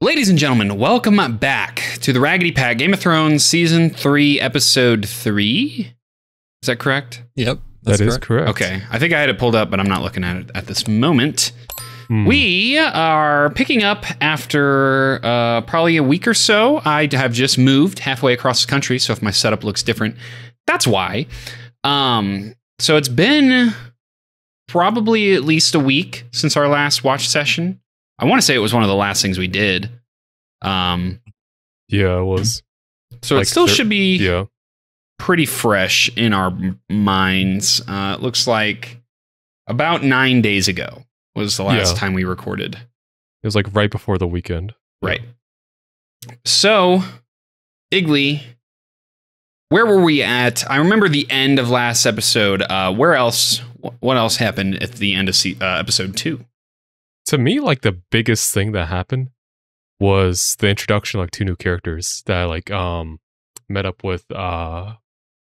Ladies and gentlemen, welcome back to the Raggedy Pack Game of Thrones Season 3, Episode 3. Is that correct? Yep. That is correct. Okay. I think I had it pulled up, but I'm not looking at it at this moment. We are picking up after probably a week or so. I have just moved halfway across the country, so if my setup looks different, that's why. So it's been probably at least a week since our last watch session. I want to say it was one of the last things we did. Yeah, it was. So Like it still should be Yeah. pretty fresh in our minds. It looks like about 9 days ago was the last time we recorded. It was like right before the weekend. Right. So, Iggly, where were we at? I remember the end of last episode. Where else? What else happened at the end of episode 2? To me, like the biggest thing that happened was the introduction of like two new characters that I like met up with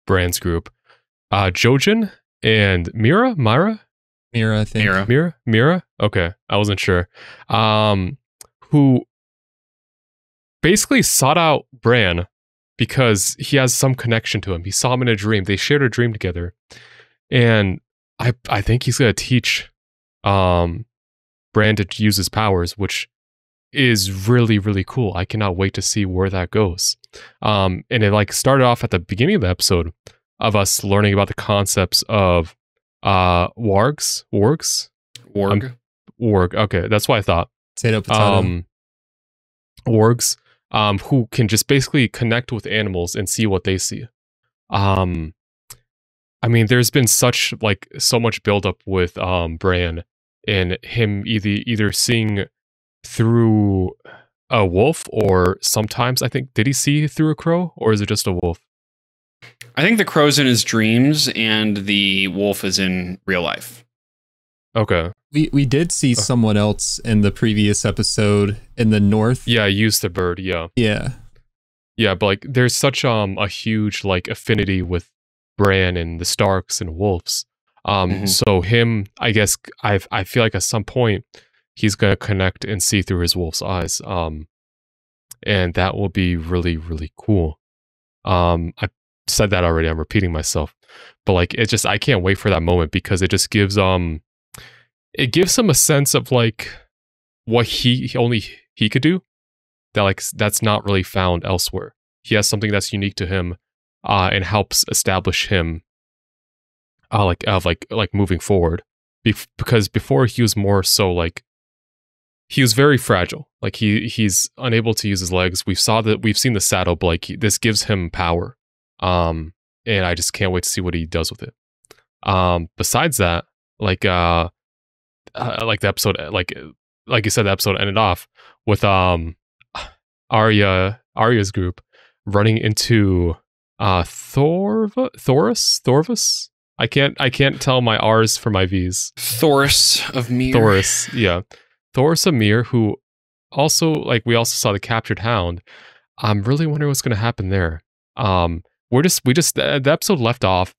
Bran's group. Jojen and Mira? Mira, I think. Mira? Okay. I wasn't sure. Who basically sought out Bran because he has some connection to him. He saw him in a dream. They shared a dream together. And I think he's gonna teach Bran to use his powers, which is really, really cool. I cannot wait to see where that goes. And it like started off at the beginning of the episode of us learning about the concepts of wargs. Warg. Warg. Okay, that's what I thought. Potato. Wargs, who can just basically connect with animals and see what they see. I mean, there's been so much buildup with Bran and him either seeing through a wolf, or sometimes I think, did he see through a crow, or is it just a wolf? I think the crow's in his dreams and the wolf is in real life. Okay. We did see someone else in the previous episode in the north. Yeah, use the bird. Yeah. Yeah, but like there's such a huge like affinity with Bran and the Starks and wolves. So him, I guess I feel like at some point he's gonna connect and see through his wolf's eyes. And that will be really, really cool. I said that already, I'm repeating myself. But like I can't wait for that moment because it just gives him a sense of like what only he could do. That like that's not really found elsewhere. He has something that's unique to him, and helps establish him like moving forward, because before he was more so like he was very fragile, like he's unable to use his legs. We've seen the saddle, but like this gives him power, and I just can't wait to see what he does with it. Besides that, like the episode, like you said, the episode ended off with Arya's group running into Thoros. I can't tell my R's from my V's. Thoros of Myr. Thoros, yeah. Thoros of Myr, who also, like, we also saw the captured hound. I'm really wondering what's going to happen there. The episode left off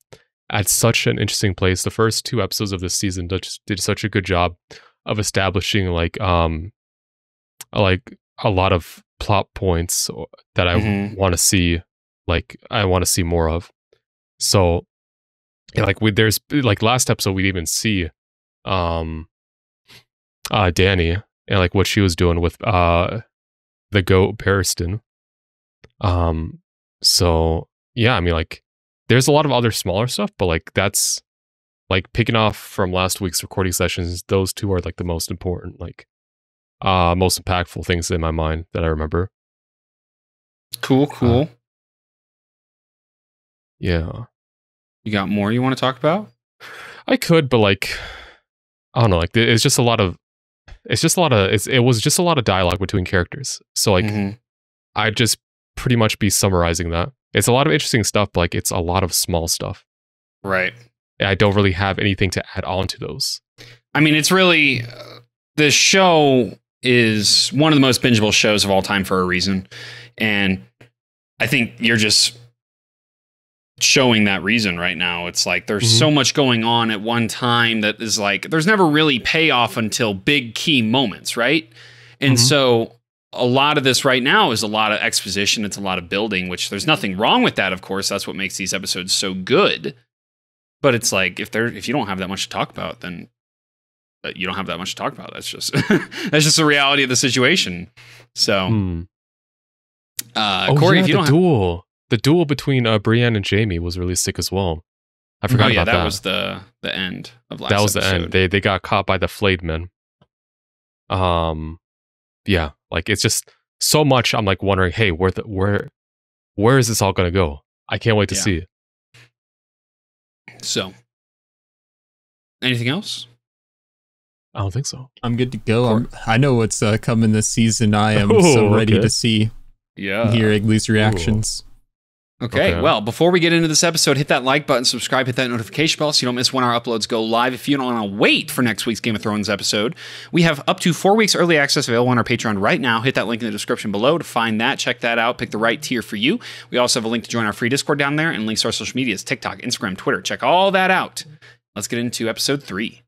at such an interesting place. The first 2 episodes of this season did such a good job of establishing, like a lot of plot points that I want to see. Like, I want to see more of. So, like, there's like last episode we'd even see Dany and like what she was doing with the goat Barristan. So yeah, I mean, like there's a lot of other smaller stuff, but like that's like picking off from last week's recording sessions, those 2 are like the most important, like most impactful things in my mind that I remember. Cool. Yeah. You got more you want to talk about? I could, but like, I don't know. Like, it was just a lot of dialogue between characters. So like, I'd just pretty much be summarizing that. It's a lot of interesting stuff, but like, it's a lot of small stuff. Right. And I don't really have anything to add on to those. I mean, it's really the show is one of the most bingeable shows of all time for a reason, and I think you're just showing that reason right now. It's like there's so much going on at one time that is like there's never really payoff until big key moments, right? And so a lot of this right now is a lot of exposition. It's a lot of building, which there's nothing wrong with that, of course. That's what makes these episodes so good. But it's like, if you don't have that much to talk about, then you don't have that much to talk about. That's just the reality of the situation. So, Corey, if you don't the duel between Brienne and Jaime was really sick as well. I forgot about that. That was the end of last episode. That was the end. They got caught by the flayed men. Yeah, like it's just so much. I'm like wondering, hey, where is this all gonna go? I can't wait to see it. So, anything else? I don't think so. I'm good to go. I know what's coming this season. I am so ready to see. Yeah. Hear Igloo's reactions. Okay, well, before we get into this episode, hit that like button, subscribe, hit that notification bell so you don't miss when our uploads go live. If you don't want to wait for next week's Game of Thrones episode, we have up to 4 weeks early access available on our Patreon right now. Hit that link in the description below to find that. Check that out. Pick the right tier for you. We also have a link to join our free Discord down there and links to our social medias, TikTok, Instagram, Twitter. Check all that out. Let's get into episode 3.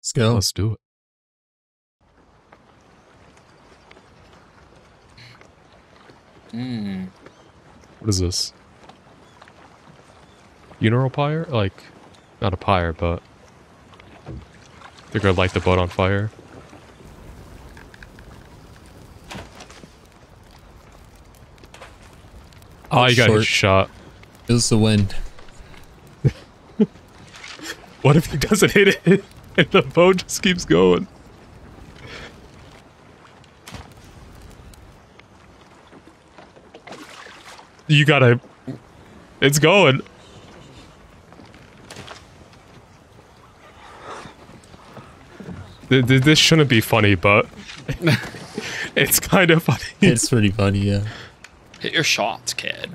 Let's go. Let's do it. What is this? Funeral pyre? Like, not a pyre, but they're gonna light the boat on fire. Oh, you got shot. It was the wind. What if he doesn't hit it and the boat just keeps going? You gotta... It's going. This shouldn't be funny, but it's kind of funny. It's pretty funny, yeah. Hit your shots, kid.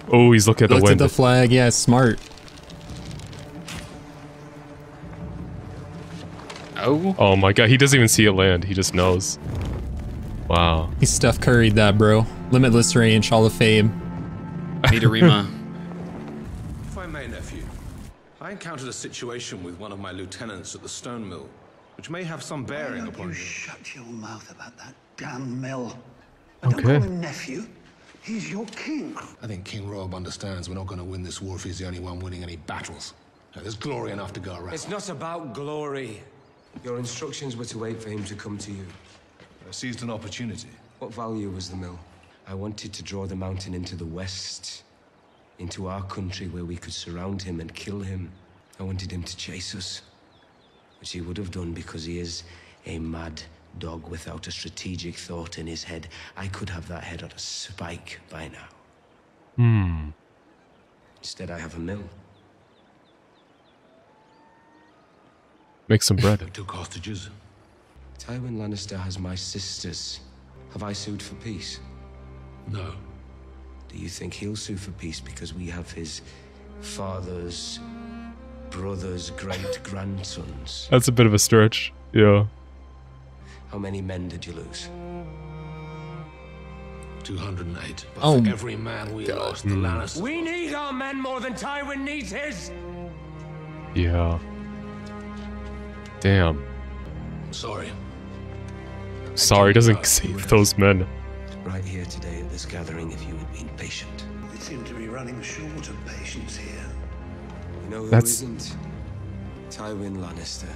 Oh, he's looking at the wind. Looked at the flag, yeah, smart. Oh my god, he doesn't even see it land. He just knows. Wow. He Steph Curry'd that, bro. Limitless Range, Hall of Fame. Midorima. If I may, nephew, I encountered a situation with one of my lieutenants at the stone mill, which may have some bearing upon you. Shut your mouth about that damn mill. I don't call him nephew. He's your king. I think King Rob understands we're not going to win this war if he's the only one winning any battles. There's glory enough to go around. It's not about glory. Your instructions were to wait for him to come to you. I seized an opportunity. What value was the mill? I wanted to draw the mountain into the west, into our country where we could surround him and kill him. I wanted him to chase us, which he would have done because he is a mad dog without a strategic thought in his head. I could have that head on a spike by now. Instead, I have a mill. Make some bread. I took hostages. Tywin Lannister has my sisters. Have I sued for peace? No. Do you think he'll sue for peace because we have his father's brother's great-grandsons? That's a bit of a stretch. Yeah. How many men did you lose? 208. But for every man we lost, the Lannisters... We need our men more than Tywin needs his! Yeah. Damn. Sorry. Sorry, doesn't save those men. Right here today at this gathering, if you had been patient. We seem to be running short of patience here. You know who isn't? Tywin Lannister.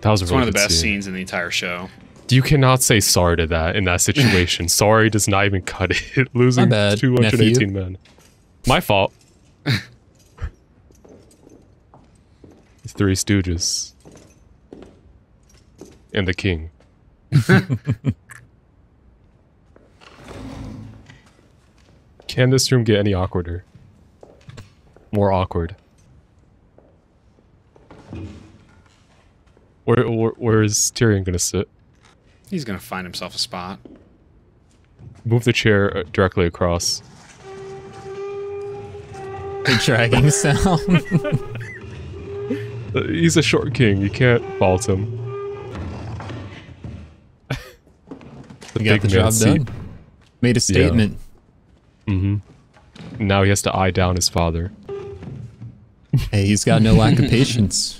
That was it's one of the best scenes in the entire show. You cannot say sorry to that in that situation. Sorry does not even cut it. Losing 218 men. My fault. Three Stooges. And the king. Can this room get any awkwarder? More awkward. Where is Tyrion gonna sit? He's gonna find himself a spot. Move the chair directly across. The dragging sound. He's a short king. You can't fault him. He got the job done. Made a statement. Yeah. Now he has to eye down his father. Hey, he's got no lack of patience.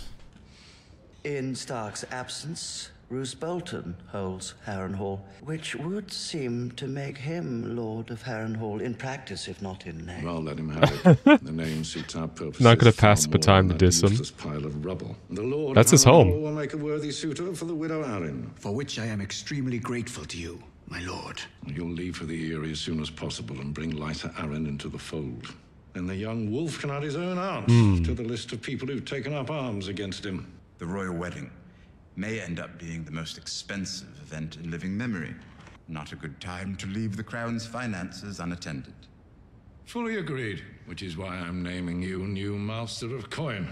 In Stark's absence, Roose Bolton holds Harrenhal, which would seem to make him Lord of Harrenhal in practice, if not in name. Well, let him have it. The name suits our purposes. Not gonna pass the baton to diss him. Pile of rubble. The Lord That's his home. will make a worthy suitor for the widow Arryn. For which I am extremely grateful to you, my lord. You'll leave for the Eyrie as soon as possible and bring Lysa Arryn into the fold. Then the young wolf can add his own aunt to the list of people who've taken up arms against him. The royal wedding may end up being the most expensive event in living memory. Not a good time to leave the crown's finances unattended. Fully agreed, which is why I'm naming you new Master of Coin.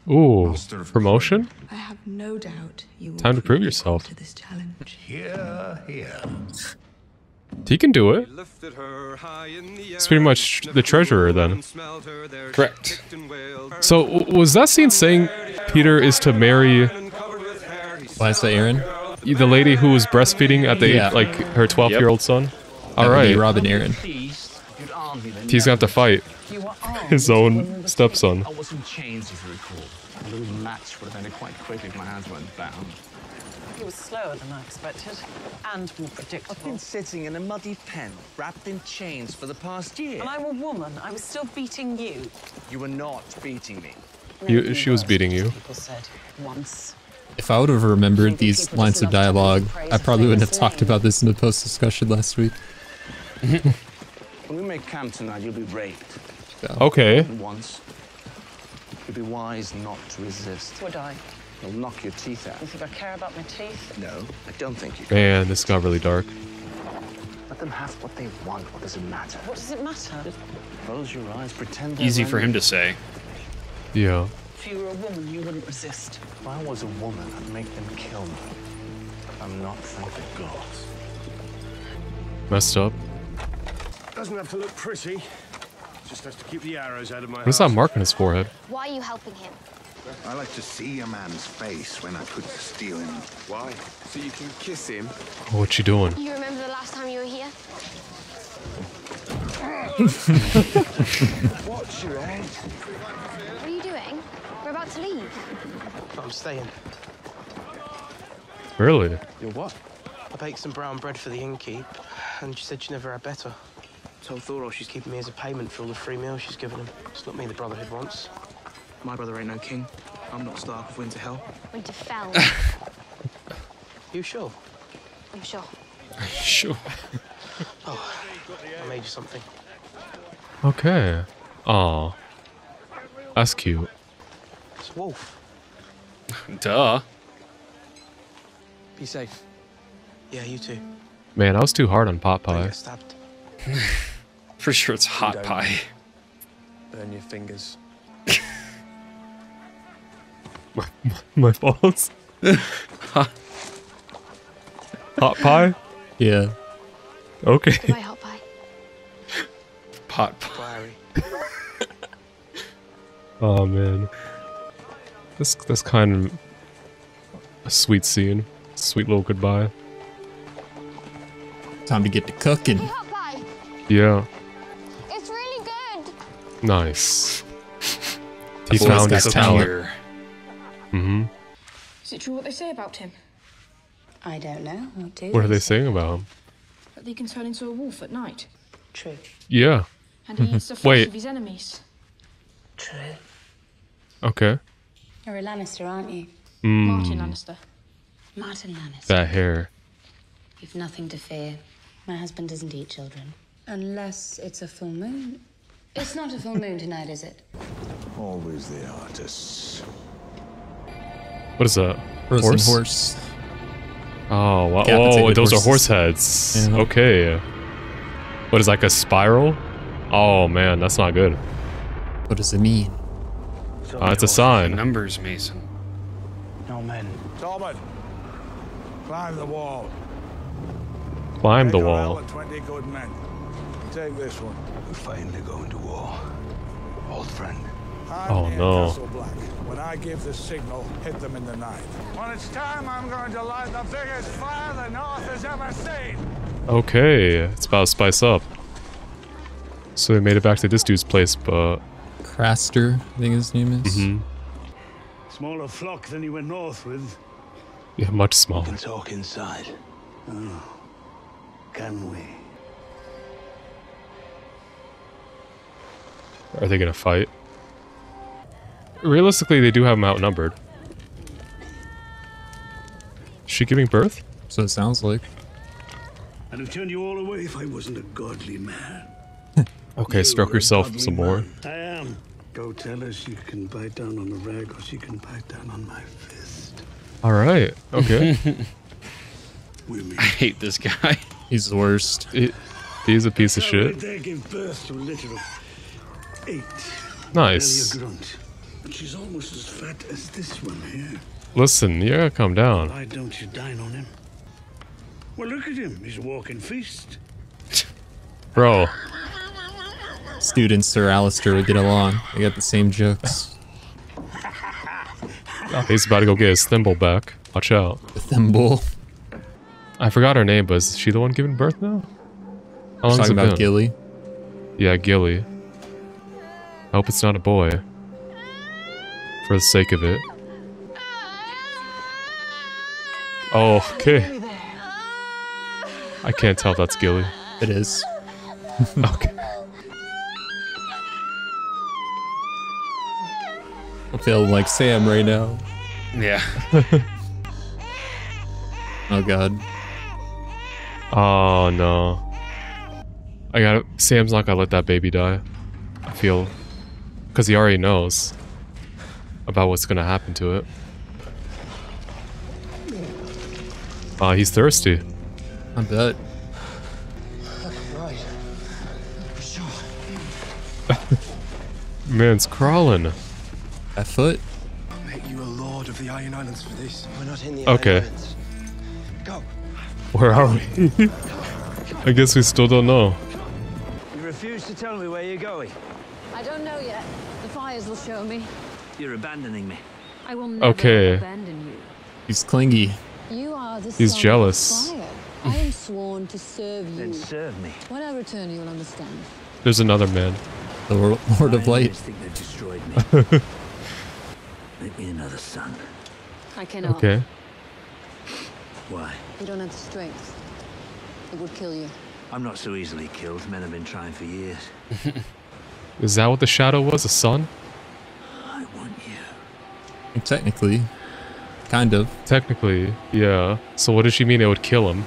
Ooh, promotion? I have no doubt you will Time to prove yourself. to this challenge. Here, here. He can do it. It's pretty much the treasurer then. Correct. So was that scene saying Peter is to marry Lysa Arryn? the lady who was breastfeeding at the like her 12-year-old son? All right. Robin Arryn. He's gonna have to fight his own stepson. I was in chains, if you recall. A little match would have ended quite quickly if my hands weren't bound. He was slower than I expected, and more predictable. I've been sitting in a muddy pen, wrapped in chains for the past year. And I'm a woman. I was still beating you. You were not beating me. She was beating you. People said once. If I would have remembered these lines of dialogue, I probably wouldn't have talked about this in the post-discussion last week. When we make camp tonight, you'll be raped. Okay. And once. You'd be wise not to resist. Would I? You'll knock your teeth out. You think I care about my teeth? No, I don't think you do. Man, this got really dark. Let them have what they want. What does it matter? What does it matter? Just close your eyes, pretend they're Easy for running. him to say. Yeah. If you were a woman, you wouldn't resist. If I was a woman, I'd make them kill me. I'm not, thank the gods. Messed up. Doesn't have to look pretty. Just has to keep the arrows out of my What's that mark on his forehead? Why are you helping him? I like to see a man's face when I put steel in him. Why? So you can kiss him? Oh, what you doing? You remember the last time you were here? Watch your head. What are you doing? We're about to leave. I'm staying. Really? You're what? I baked some brown bread for the innkeep, and she said she never had better. Told Thoros she's keeping me as a payment for all the free meals she's given him. It's not me the Brotherhood wants. My brother ain't no king. I'm not Stark of Winterfell. Winterfell. You sure? I'm sure. Sure. Oh, I made you something. Okay. Aw. That's cute. It's a wolf. Duh. Be safe. Yeah, you too. Man, I was too hard on pot Don't pie. get stabbed. For sure it's hot pie. Burn your fingers. My balls. Hot pie? Yeah. Okay. Goodbye, hot pie. Pot pie. Oh man. That's kind of a sweet scene. Sweet little goodbye. Time to get to cooking. Hey, hot pie. Yeah. It's really good. Nice. He Boys found got his talent. talent. Mm-hmm. Is it true what they say about him? I don't know. What are they saying about him? That they can turn into a wolf at night. True. Yeah. And he eats the flesh Wait. of his enemies. True. Okay. You're a Lannister, aren't you? Martin Lannister. Martin Lannister. That hair. You've nothing to fear. My husband doesn't eat children. Unless it's a full moon. It's not a full moon tonight, is it? Always the artists. What is that? Frozen horse. Oh, wow. Decapitated Oh, those horses. are horse heads. Yeah. Okay. What is like a spiral? Oh man, that's not good. What does it mean? It's a sign. Numbers, Mason. No men. Talbot, climb the wall. Climb the Take around wall. with 20 good men. Take this one. We're finally going to war. Old friend. Hide Oh, near no. Castle Black. When I give the signal, hit them in the night. When it's time, I'm going to light the biggest fire the North has ever seen. Okay, it's about to spice up. So they made it back to this dude's place, but Craster, I think his name is. Mhm. smaller flock than you went north with. Yeah, much We smaller. can talk inside. Oh, can we? Are they gonna fight? Realistically, they do have them outnumbered. Is she giving birth? So it sounds like. I'd have turned you all away if I wasn't a godly man. Okay, stroke yourself some more. I am. Go tell her she can bite down on the rag or she can bite down on my fist. Alright, okay. I hate this guy. He's the worst. He's a piece of Right shit. there gave birth to a litter of 8. Nice. Barely a grunt. But she's almost as fat as this one here. Listen, you gotta calm down. Why don't you dine on him? Well, look at him. He's a walking feast. Bro. Students Sir Alistair would get along. They got the same jokes. He's about to go get his thimble back. Watch out. The thimble. I forgot her name, but is she the one giving birth now? How long has Talking it about been? Gilly. Yeah, Gilly. I hope it's not a boy. For the sake of it. Oh, okay. I can't tell if that's Gilly. It is. Okay. I feel like Sam right now. Yeah. Oh god. Oh no. Sam's not gonna let that baby die. I feel. Because he already knows about what's gonna happen to it. He's thirsty. I bet. Man's crawling. That foot? I'll make you a lord of the Iron Islands for this. We're not in the Okay. Iron Islands. Go. Where are we? I guess we still don't know. You refuse to tell me where you're going. I don't know yet. The fires will show me. You're abandoning me. I will never Okay. abandon you. He's clingy. You are the He's son of jealous. fire. I am sworn to serve you. Then serve me. When I return, you will understand. There's another man. The Lord of My Light. enemies think they've destroyed me. Make me another son. I cannot. Okay. Why? You don't have the strength. It would kill you. I'm not so easily killed. Men have been trying for years. Is that what the shadow was? A son? I want you. And technically. Kind of. Technically, yeah. So what does she mean it would kill him?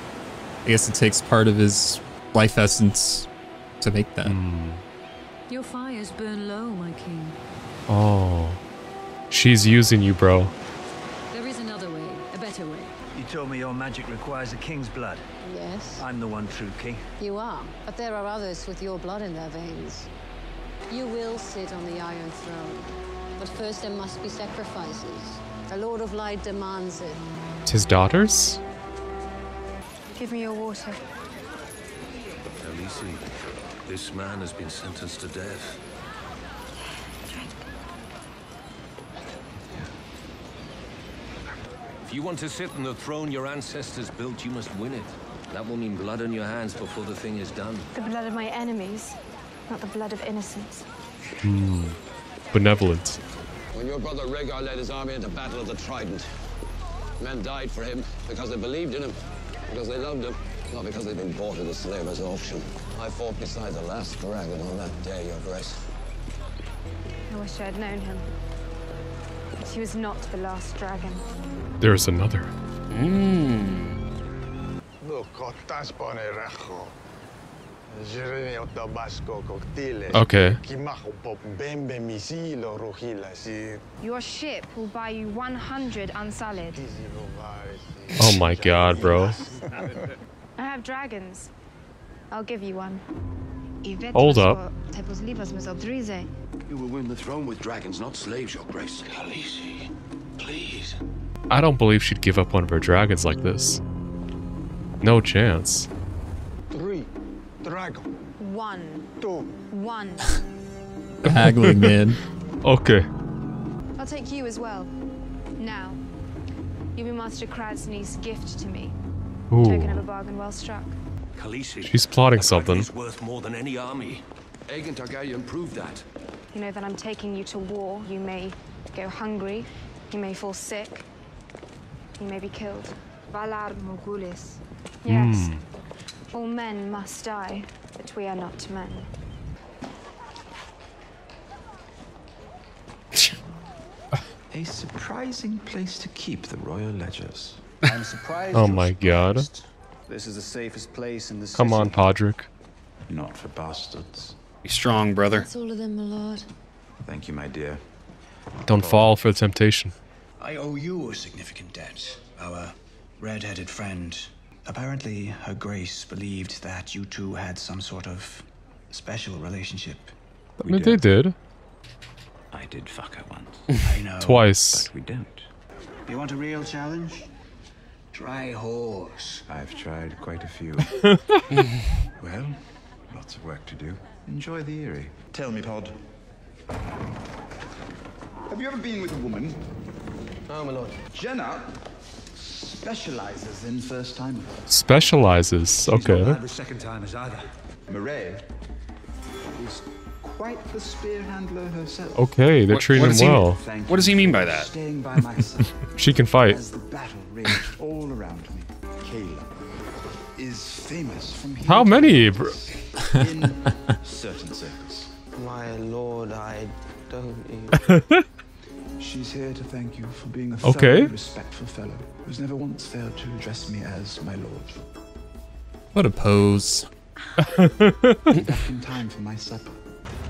I guess it takes part of his life essence to make that. Your fires burn low, my king. Oh. She's using you, bro. There is another way, a better way. You told me your magic requires a king's blood. Yes, I'm the one true king. you are. But there are others with your blood in their veins. You will sit on the Iron Throne. But first there must be sacrifices. The Lord of Light demands it. It's his daughters? Give me your water. Khaleesi, this man has been sentenced to death. If you want to sit on the throne your ancestors built, you must win it. That will mean blood on your hands before the thing is done. The blood of my enemies, not the blood of innocents. Benevolent. When your brother Rhaegar led his army into battle of the Trident, men died for him because they believed in him, because they loved him, not because they'd been bought at a slaver's auction. I fought beside the last dragon on that day, Your Grace. I wish I had known him. But he was not the last dragon. There's another. Okay. Your ship will buy you 100 unsullied. Oh my god, bro. I have dragons. I'll give you one. Hold up. You will win the throne with dragons, not slaves, Your Grace. Khaleesi, please. I don't believe she'd give up one of her dragons like this. No chance. 3 dragon. 1. 2. 1. The haggling man. Okay. I'll take you as well. Now, you'll be Master Kradsny's gift to me. Ooh. Token of a bargain well struck. Khaleesi, She's plotting a dragon something. is worth more than any army. Aegon Targaryen proved that. You know that I'm taking you to war. You may go hungry, He may fall sick. He may be killed. Valar Morghulis. Yes. All men must die, but we are not men. A surprising place to keep the royal ledgers. I'm surprised. Oh my god. This is the safest place in the city. Come on, Podrick. Not for bastards. Be strong, brother. That's all of them, my lord. Thank you, my dear. Don't fall for the temptation. I owe you a significant debt. Our red-headed friend. Apparently, Her Grace believed that you two had some sort of special relationship. I mean, they did. I did fuck her once. I know. Twice. But we don't. You want a real challenge? Try horse. I've tried quite a few. Well, lots of work to do. Enjoy the Eyrie. Tell me, Pod. Have you ever been with a woman? Oh, my lord. Jenna specializes in first-timers. Specializes. Okay. The second timers either. Marae is quite the spear handler herself. Okay, they're treating him well. What does he mean by that? Staying by my side. She can fight. As the battle raged all around me, Kayla is famous from here. How many? In certain circles. My lord, I don't. She's here to thank you for being a Okay. thoroughly respectful fellow who's never once failed to address me as my lord. What a pose. Back in time for my supper.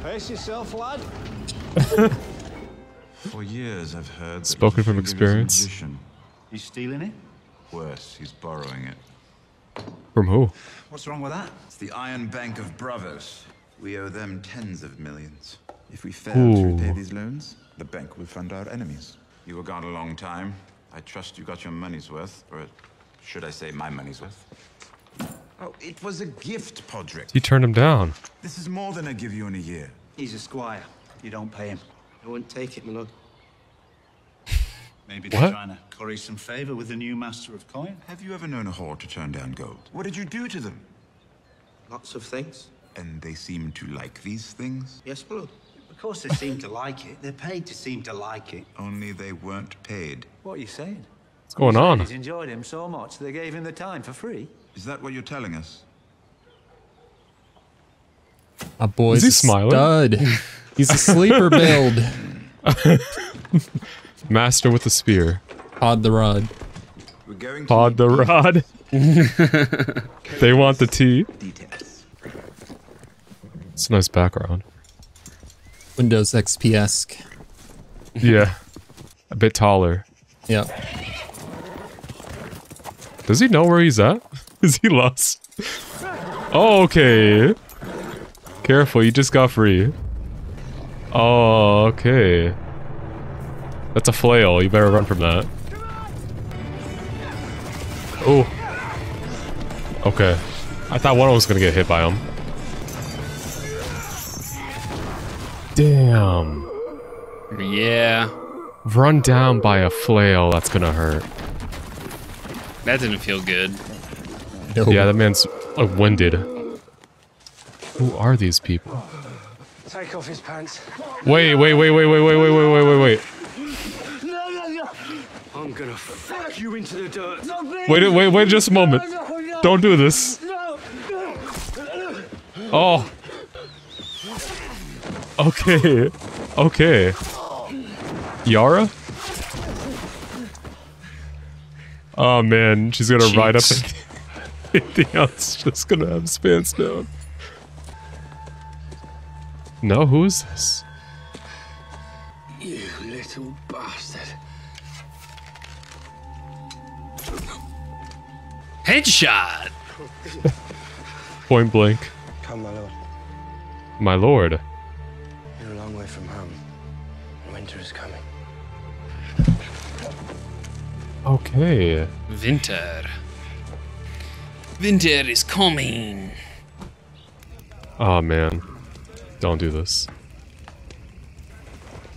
Pace yourself, lad. For years I've heard that Spoken from Littlefinger is a experience. magician. He's stealing it? Worse, he's borrowing it. From who? What's wrong with that? It's the Iron Bank of Bravos. We owe them tens of millions. If we fail Ooh. to repay these loans, the bank will fund our enemies. You were gone a long time. I trust you got your money's worth, or should I say my money's worth? Oh, it was a gift, Podrick. He turned him down. This is more than I give you in a year. He's a squire. You don't pay him. I wouldn't take it, my lord. Maybe What? they're trying to curry some favor with the new master of coin. Have you ever known a whore to turn down gold? What did you do to them? Lots of things. And they seem to like these things? Yes, my lord. Of course they seem to like it. They're paid to seem to like it. Only they weren't paid. What are you saying? What's going on? He's enjoyed him so much they gave him the time for free. Is that what you're telling us? A boy's Is he a smiling? stud. He's a sleeper build. Master with the spear. Pod the rod. We're going to Pod the rod. They want the tea. details. It's a nice background. Windows XP-esque. Yeah. A bit taller. Yep. Does he know where he's at? Is he lost? Oh, okay. Careful, you just got free. Oh, okay. That's a flail. You better run from that. Oh. Okay. I thought one was gonna get hit by him. Damn. Yeah. Run down by a flail. That's gonna hurt. That didn't feel good. No. Yeah, that man's winded. Who are these people? Take off his pants. Wait. I'm gonna fuck you into the dirt. Wait just a moment. Don't do this. Oh. Okay. Okay. Yara? Oh man, she's gonna ride up and anything else just gonna have his pants down. No, who is this? You little bastard. Headshot! Point blank. Come, my lord. My lord. You're a long way from home. Winter is coming. Okay. Winter. Winter is coming. Oh man. Don't do this.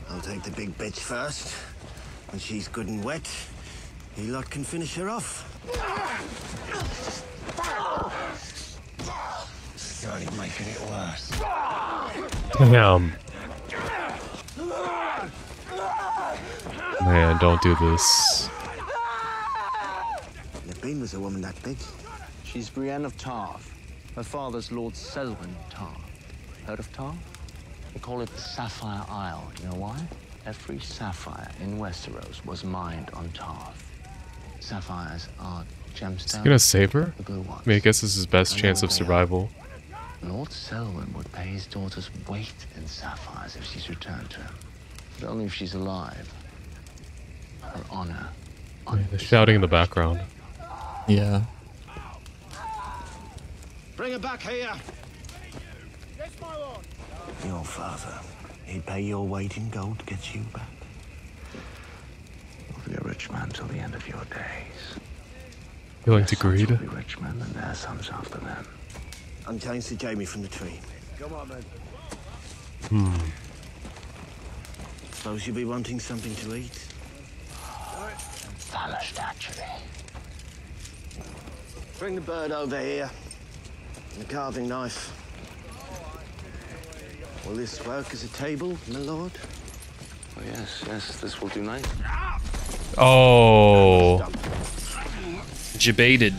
I'll take the big bitch first. When she's good and wet, you lot can finish her off. You're only making it worse. Damn. man, don't do this. Nabine was a woman that big. She's Brienne of Tarth. Her father's Lord Selwyn Tarth. Heard of Tarth? They call it the Sapphire Isle. You know why? Every sapphire in Westeros was mined on Tarth. Sapphires are gemstones. Is he gonna save her? The blue ones. I mean, I guess this is his best chance of survival. Lord Selwyn would pay his daughter's weight in sapphires if she's returned to him. But only if she's alive. Her honor. Yeah, the shouting in the background. Yeah. Bring her back here. Yes, my lord. Your father, he'd pay your weight in gold to get you back. You'll be a rich man till the end of your days. Feeling to greed? Will be rich men and their sons after them. Unchain Sir Jaime from the tree. Come on, man. Suppose you'll be wanting something to eat. Famished, actually. Bring the bird over here. And the carving knife. Will this work as a table, my lord? Oh, yes, this will do nice. Oh. Debated.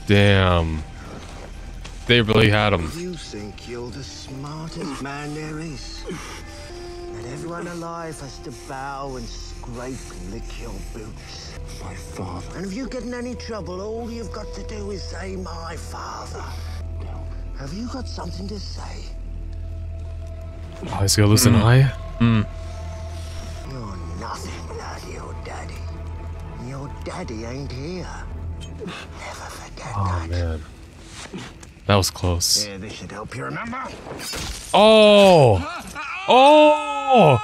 Damn. They really had him. You think you're the smartest man there is? That everyone alive has to bow and scrape and lick your boots. My father. And if you get in any trouble, all you've got to do is say, my father. Have you got something to say? Oh, he's gonna lose an eye? You're nothing without your daddy. And your daddy ain't here. Never forget that. Oh, man. That was close. Yeah, this should help you remember. Oh! Oh!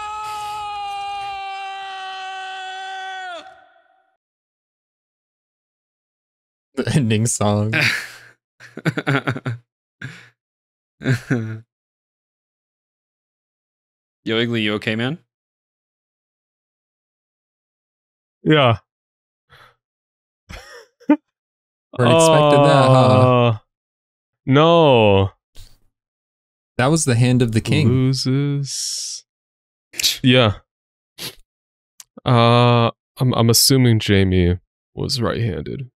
The ending song. Yo, Iggly, you okay, man? Yeah. Weren't expecting that, huh? No. That was the hand of the king. Loses. Yeah. I'm assuming Jaime was right-handed.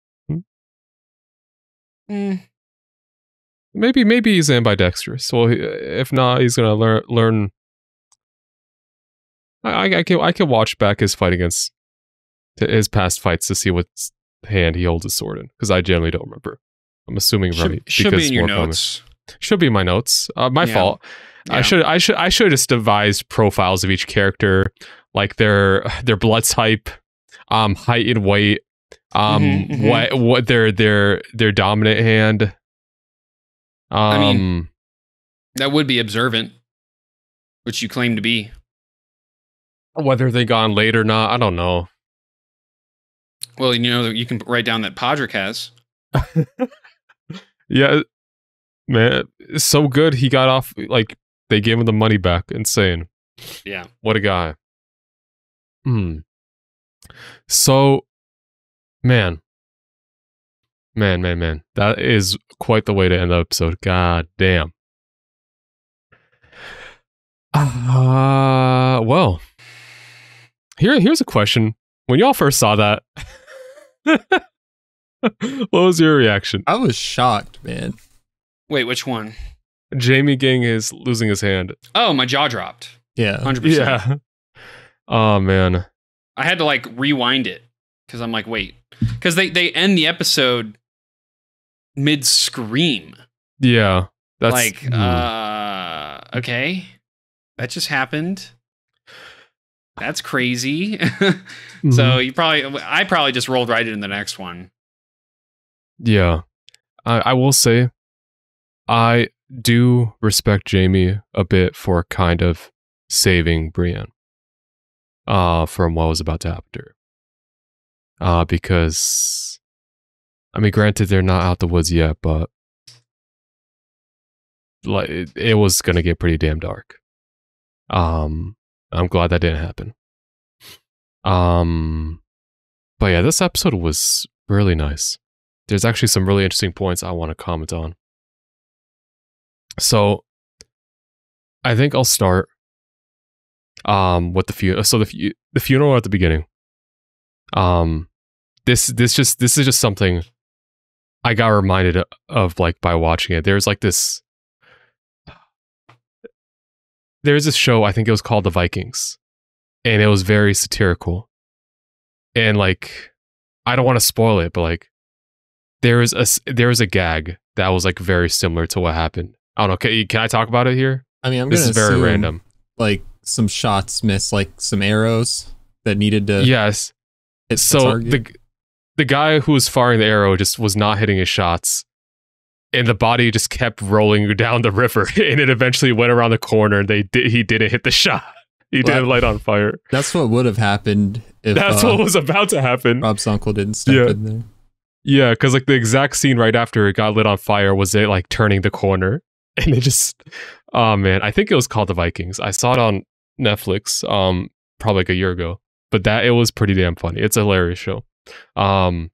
Maybe he's ambidextrous. So if not, he's gonna learn. I can watch back his fight against his past fights to see what hand he holds his sword in, because I generally don't remember. I'm assuming right. Should be in your notes. Should be in my notes. My fault. Yeah. I should just devised profiles of each character, like their blood type, height and weight, what their dominant hand. I mean, that would be observant, which you claim to be. Whether they gone late or not, I don't know. Well, you know, you can write down that Podrick has. Yeah, man, it's so good. He got off, like, they gave him the money back. Insane. Yeah. What a guy. So, man. That is quite the way to end the episode. God damn. Well, here's a question. When y'all first saw that, what was your reaction? I was shocked, man. Wait, which one? Jaime losing his hand. Oh, my jaw dropped. Yeah. 100%. Yeah. Oh, man. I had to, like, rewind it, because I'm like, wait. Because they end the episode mid-scream. Yeah. That's like, okay. That just happened. That's crazy. So I probably just rolled right into the next one. Yeah. I will say, I do respect Jaime a bit for kind of saving Brienne from what was about to happen to her. Because, I mean, granted, they're not out the woods yet, but like it was gonna get pretty damn dark. I'm glad that didn't happen. But yeah, this episode was really nice. There's actually some really interesting points I want to comment on. So, I think I'll start. With the funeral at the beginning. This is just something I got reminded of like by watching it. There's this show, I think it was called The Vikings, and it was very satirical. And like, I don't want to spoil it, but like, there is a gag that was like very similar to what happened. I don't know. Can I talk about it here? I mean, this is very random. Like some shots missed, like some arrows that needed to. Yes. So the guy who was firing the arrow just was not hitting his shots, and the body just kept rolling down the river, and it eventually went around the corner. And he didn't hit the shot. He didn't light on fire. That's what would have happened if that's what was about to happen. Rob's uncle didn't step in there. Yeah, because like the exact scene right after it got lit on fire was it like turning the corner, and it just, oh man, I think it was called The Vikings. I saw it on Netflix, probably like a year ago, but it was pretty damn funny. It's a hilarious show. But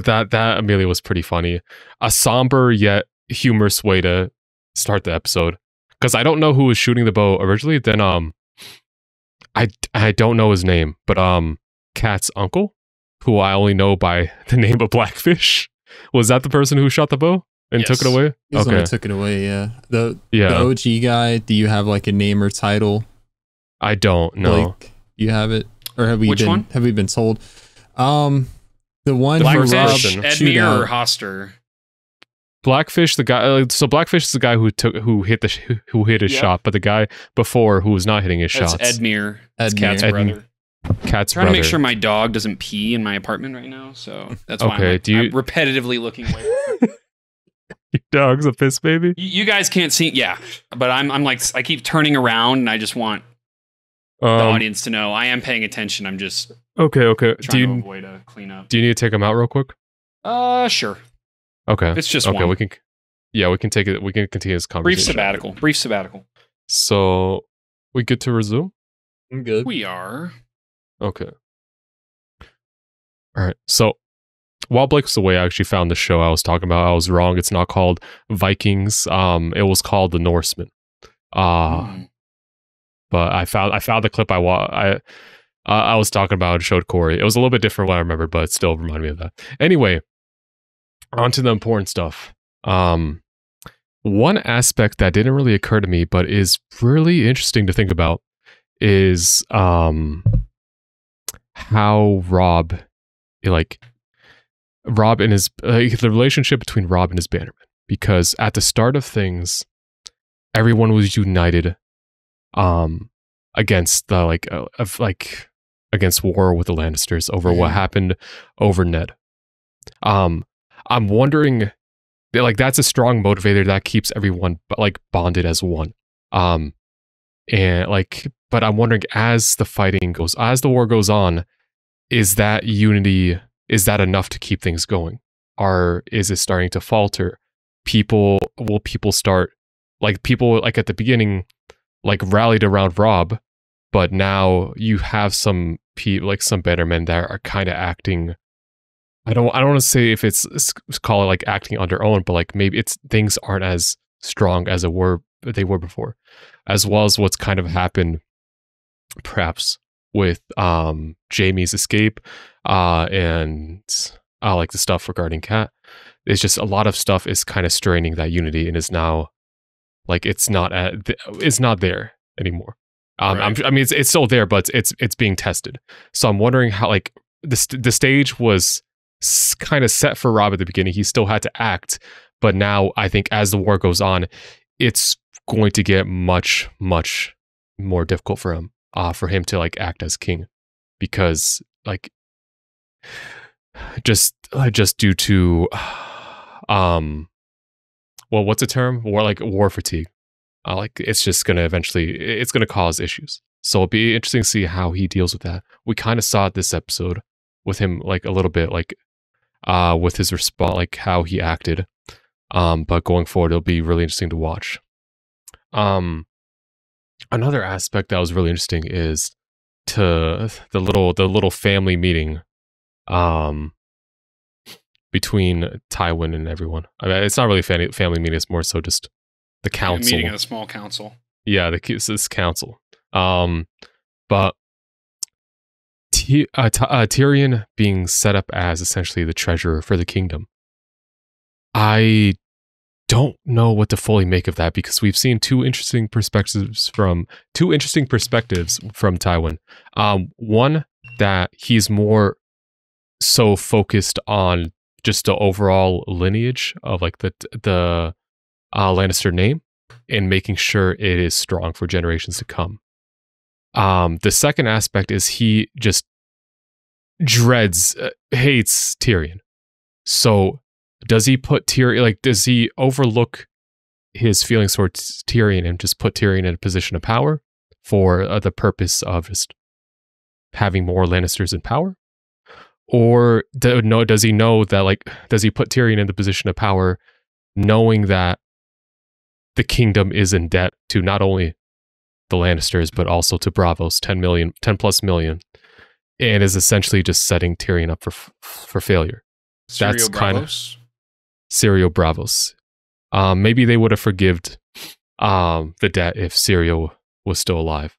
that Amelia was pretty funny. A somber yet humorous way to start the episode. Because I don't know who was shooting the bow originally. Then I don't know his name, but Kat's uncle, who I only know by the name of Blackfish, was that the person who shot the bow and took it away? He's the one who took it away. Yeah. The OG guy. Do you have like a name or title? I don't know. Like, you have it, or have we Which one? Have we been told? The one Blackfish, Rob Edmure or Hoster. Blackfish, the guy. So Blackfish is the guy who hit his shot, but the guy before who was not hitting his shots. Edmure. It's Kat's brother. Kat's trying brother. to make sure my dog doesn't pee in my apartment right now, so that's why Okay, I'm repetitively looking away. Your dog's a piss baby. You guys can't see, yeah, but I'm like, I keep turning around, and I just want the audience to know I am paying attention. I'm just okay. trying to avoid a cleanup. Do you need to take him out real quick? Sure. Okay. It's just okay. one. We can take it. We can continue this conversation. Brief sabbatical. So we good to resume? I'm good. We are. Okay. All right. So while Blake was away, I actually found the show I was talking about. I was wrong. It's not called Vikings. It was called The Norsemen. But I found the clip I was talking about and showed Corey. It was a little bit different what I remember, but it still reminded me of that. Anyway, on to the important stuff. One aspect that didn't really occur to me, but is really interesting to think about, is how Rob and his the relationship between Rob and his bannermen. Because at the start of things, everyone was united against against war with the Lannisters over what happened over Ned. I'm wondering, like, that's a strong motivator that keeps everyone like bonded as one. And like, but I'm wondering, as the war goes on, is that unity, is that enough to keep things going? Or is it starting to falter? Will people start, like, people like at the beginning, like rallied around Rob, but now you have some bannermen that are kind of acting. I don't want to say if it's call it like acting on their own, but like maybe things aren't as strong as they were before, as well as what's kind of happened perhaps with Jaime's escape and like the stuff regarding Kat. It's just a lot of stuff is kind of straining that unity and is now like it's not there anymore. Right. I mean it's still there, but it's being tested. So I'm wondering how, like, the stage was kind of set for Rob at the beginning. He still had to act, but now I think as the war goes on, it's going to get much more difficult for him to like act as king, because like just due to well, what's the term? War fatigue. Like it's just gonna cause issues. So it'll be interesting to see how he deals with that. We kind of saw it this episode with him, like a little bit, like with his response, like how he acted. But going forward, it'll be really interesting to watch. Another aspect that was really interesting is to the little family meeting between Tywin and everyone. I mean, it's not really a family meeting, it's more so just the council. Meeting of a small council. Yeah, this council. But Tyrion being set up as essentially the treasurer for the kingdom, I don't know what to fully make of that, because we've seen two interesting perspectives from Tywin. One, that he's more so focused on just the overall lineage of like the Lannister name and making sure it is strong for generations to come. The second aspect is he just hates Tyrion. So does he put Tyrion, like, does he overlook his feelings towards Tyrion and just put Tyrion in a position of power for the purpose of just having more Lannisters in power? Or does he know that, like, does he put Tyrion in the position of power knowing that the kingdom is in debt to not only the Lannisters, but also to Braavos, 10 plus million, and is essentially just setting Tyrion up for failure? That's kind of Syrio Braavos. Maybe they would have forgived the debt if Syrio was still alive.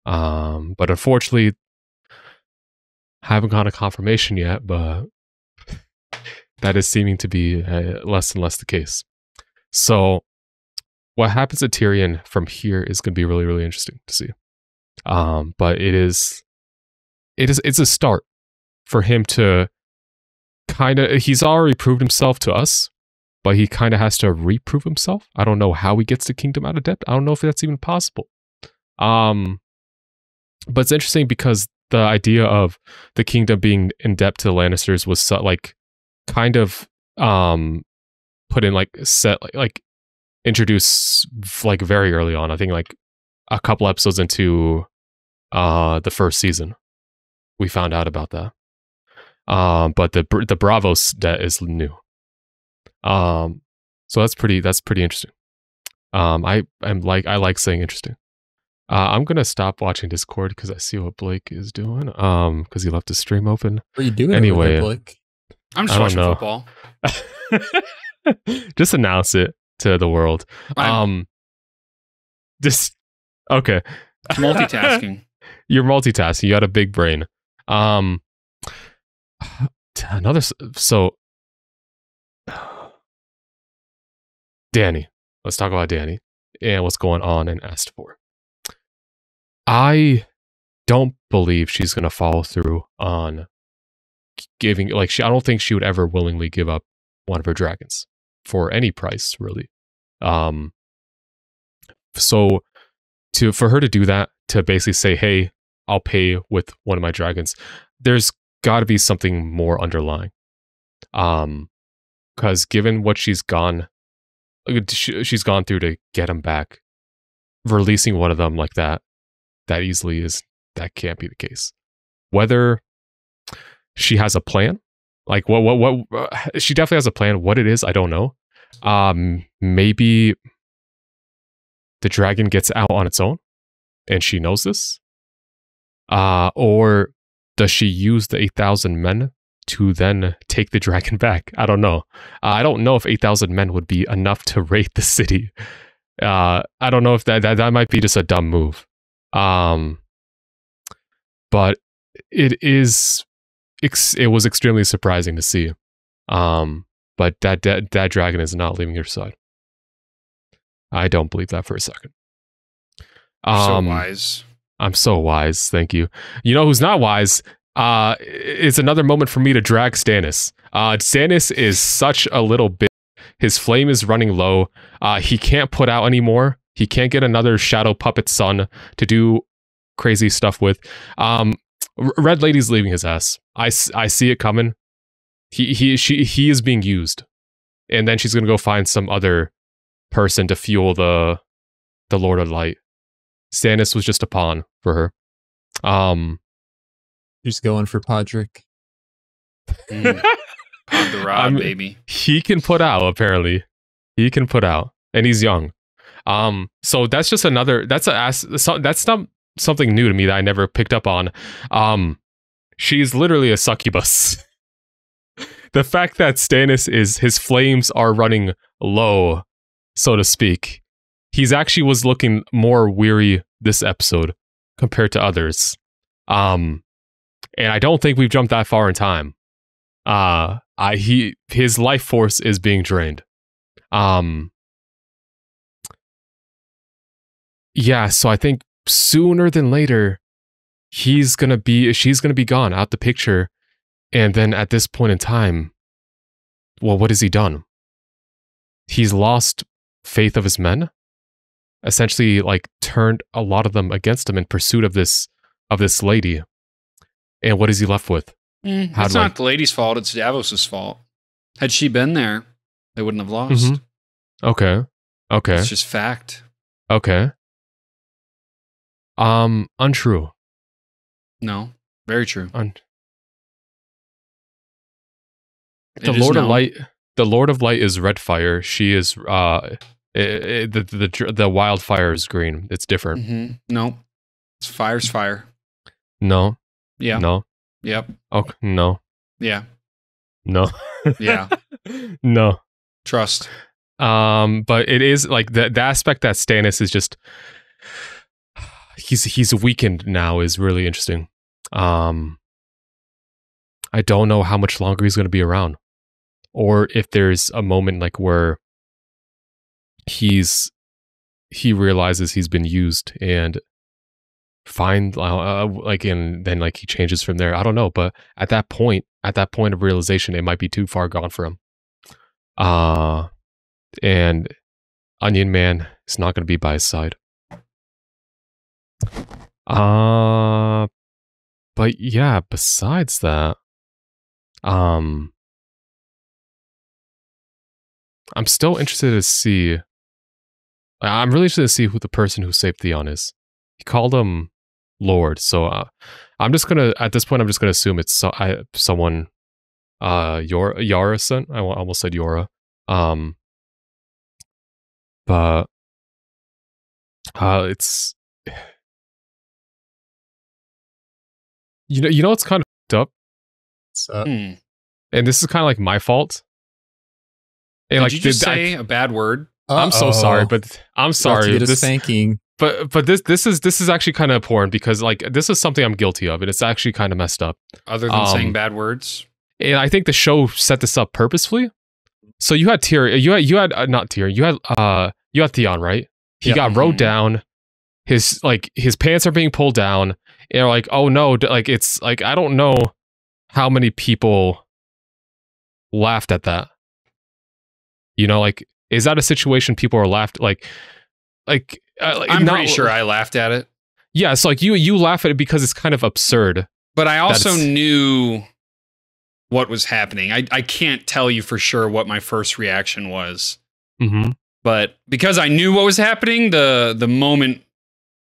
But unfortunately, haven't got a confirmation yet, but that is seeming to be less and less the case. So what happens to Tyrion from here is going to be really, really interesting to see. But it's a start for him to he's already proved himself to us, but he kind of has to reprove himself. I don't know how he gets the kingdom out of debt. I don't know if that's even possible. But it's interesting because the idea of the kingdom being in debt to the Lannisters was put in introduced like very early on. I think like a couple episodes into the first season, we found out about that. But the Braavos debt is new. So that's pretty interesting. I like saying interesting. I'm gonna stop watching Discord because I see what Blake is doing. Because he left his stream open. What are you doing anyway, there, Blake? I'm just watching football. Just announce it to the world. Just okay. Multitasking. You're multitasking. You got a big brain. Dany. Let's talk about Dany and what's going on in Astapor. I don't believe she's going to follow through on giving, I don't think she would ever willingly give up one of her dragons for any price, really. So for her to do that, to basically say, hey, I'll pay with one of my dragons, there's got to be something more underlying. Because given what she's gone through to get him back, releasing one of them like that easily that can't be the case. Whether she has a plan, like what she definitely has a plan. What it is, I don't know. Maybe the dragon gets out on its own and she knows this. Or does she use the 8,000 men to then take the dragon back? I don't know. I don't know if 8,000 men would be enough to raid the city. I don't know if that might be just a dumb move. But it was extremely surprising to see. But that dragon is not leaving your side. I don't believe that for a second. So wise. I'm so wise. Thank you. You know who's not wise? It's another moment for me to drag Stannis. Stannis is such a little bit. His flame is running low. He can't put out anymore. He can't get another shadow puppet son to do crazy stuff with. Red Lady's leaving his ass. I see it coming. He is being used, and then she's gonna go find some other person to fuel the Lord of Light. Stannis was just a pawn for her. Just going for Podrick. Pod the rod, baby. He can put out, apparently. He can put out, and he's young. So that's just another. That's not something new to me that I never picked up on. She's literally a succubus. The fact that Stannis his flames are running low, so to speak. He's actually was looking more weary this episode compared to others. And I don't think we've jumped that far in time. His life force is being drained. Yeah, so I think sooner than later, she's gonna be gone out the picture, and then at this point in time, well, what has he done? He's lost faith of his men, essentially, like turned a lot of them against him in pursuit of this lady, and what is he left with? It's not the lady's fault; it's Davos's fault. Had she been there, they wouldn't have lost. Okay. It's just fact. Okay. Untrue. No, very true. The Lord of Light. The Lord of Light is red fire. She is the wildfire is green. It's different. No, it's fire's fire. No. Yeah. No. Yep. Okay. No. Yeah. No. Yeah. No. Trust. But it is like the aspect that Stannis is just he's weakened now is really interesting. I don't know how much longer he's going to be around, or if there's a moment like where he realizes he's been used and and then like he changes from there. I don't know, but at that point of realization, it might be too far gone for him. And Onion Man is not going to be by his side. But yeah, besides that, I'm still interested to see. I'm really interested to see who the person who saved Theon is. He called him Lord, so I'm just gonna at this point I'm just gonna assume it's someone. Yara son. I almost said Yora. But it's you know it's kind of fucked up. And this is kind of like my fault. And Did you just say a bad word? I'm so sorry, but I'm sorry. Get a spanking. But this is actually kind of important because like this is something I'm guilty of, and it's actually kind of messed up. Other than saying bad words, and I think the show set this up purposefully. So you had Tyrion, you had not Tyrion, you had Theon, right? He got rode down. His pants are being pulled down. And you're like, oh no, like it's like I don't know how many people laughed at that. You know, like is that a situation people are laughed like I'm pretty sure I laughed at it. Yeah, it's like you laugh at it because it's kind of absurd. But I also knew what was happening. I can't tell you for sure what my first reaction was. But because I knew what was happening, the moment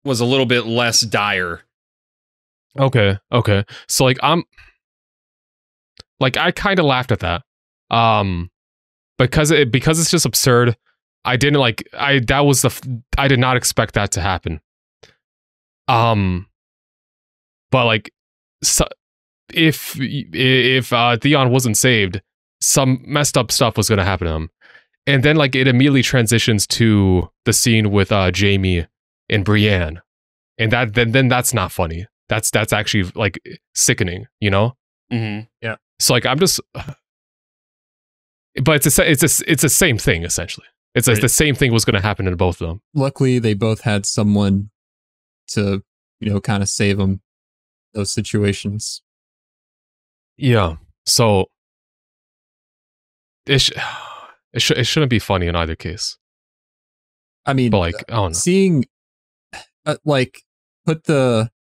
was a little bit less dire. Okay. So like I kind of laughed at that. Because it's just absurd. I didn't like I did not expect that to happen. But like so, if Theon wasn't saved, some messed up stuff was going to happen to him. And then like it immediately transitions to the scene with Jaime and Brienne. And then that's not funny. That's actually like sickening, you know? Yeah. So like I'm just but it's the same thing essentially. It's like the same thing was going to happen to both of them. Luckily, they both had someone to, kind of save them those situations. Yeah. So it shouldn't be funny in either case. I mean, but like, I don't know. Seeing, put the,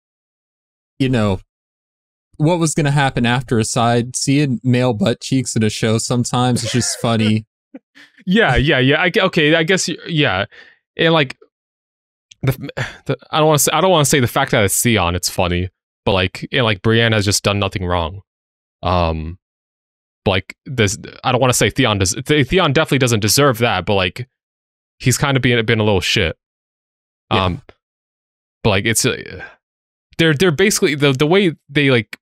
what was going to happen after aside, seeing male butt cheeks in a show sometimes is just funny. Yeah. I guess, yeah. And like, I don't want to say the fact that it's Theon, it's funny, but like, Brienne has just done nothing wrong. But like this, I don't want to say Theon definitely doesn't deserve that, but like, he's kind of been a little shit. But like, it's they're basically the way they like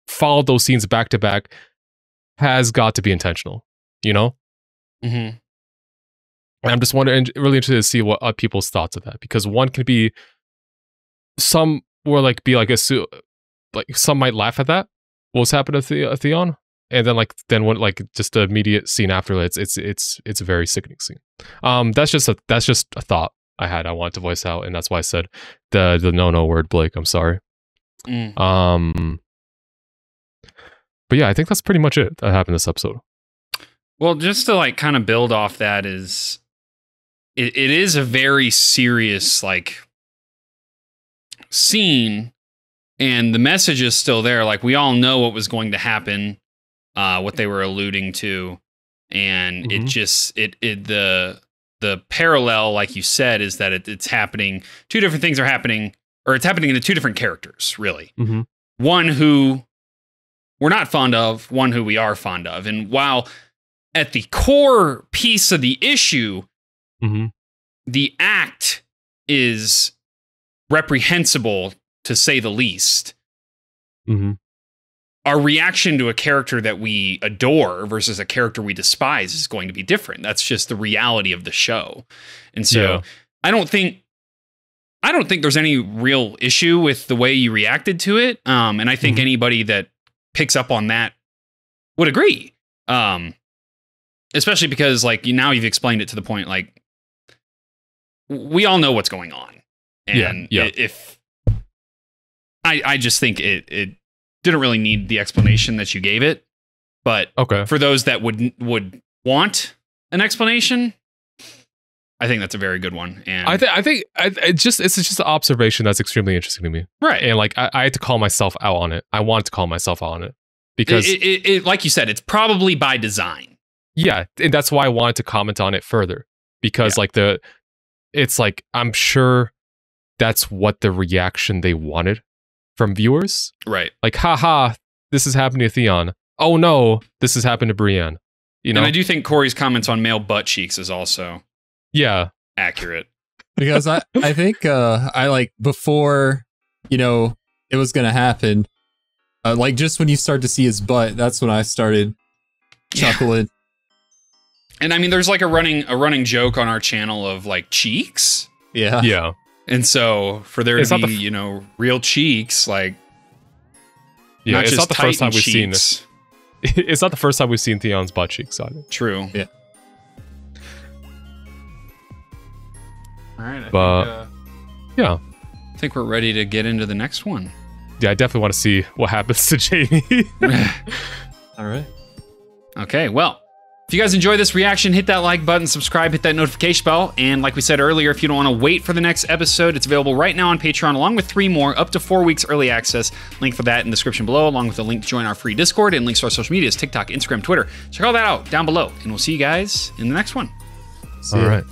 followed those scenes back to back has got to be intentional, you know? And I'm just wondering, really interested to see what people's thoughts of that, because one could be some will like be like some might laugh at that, what's happened to Theon, and then when like just the immediate scene after it's a very sickening scene. That's just a thought I had. I wanted to voice out, and that's why I said the no word, Blake. I'm sorry. But yeah, I think that's pretty much it that happened this episode. Well, just to like kind of build off that is, it is a very serious like scene, and the message is still there. Like we all know what was going to happen, what they were alluding to, and it just the parallel, like you said, is that it's happening. Two different things are happening, or it's happening to two different characters, really. One who we're not fond of, one who we are fond of, and while at the core piece of the issue, the act is reprehensible, to say the least. Our reaction to a character that we adore versus a character we despise is going to be different. That's just the reality of the show. And so I don't think there's any real issue with the way you reacted to it. And I think anybody that picks up on that would agree. Especially because like now you've explained it to the point, like we all know what's going on. And if I just think it didn't really need the explanation that you gave it, but for those that would want an explanation, I think that's a very good one. And I think it's just an observation that's extremely interesting to me, right? And like I had to call myself out on it. I wanted to call myself out on it because it like you said, it's probably by design. Yeah, and that's why I wanted to comment on it further, because it's like I'm sure that's what the reaction they wanted from viewers. Right. Like, haha, this is happening to Theon. Oh no, this has happened to Brienne. You know? And I do think Corey's comments on male butt cheeks is also accurate. Because I think I like before, it was gonna happen, like just when you start to see his butt, that's when I started chuckling. And I mean, there's like a running joke on our channel of like cheeks. Yeah. And so for there to be, real cheeks, like, yeah, it's not the first time we've seen this. It's not the first time we've seen Theon's butt cheeks either. True. Yeah. All right. I think we're ready to get into the next one. Yeah, I definitely want to see what happens to Jaime. All right. Okay, well, if you guys enjoy this reaction, hit that like button, subscribe, hit that notification bell, and like we said earlier, if you don't want to wait for the next episode, it's available right now on Patreon, along with 3 more, up to 4 weeks early access. Link for that in the description below, along with a link to join our free Discord and links to our social medias, TikTok, Instagram, Twitter. Check all that out down below, and we'll see you guys in the next one. All right.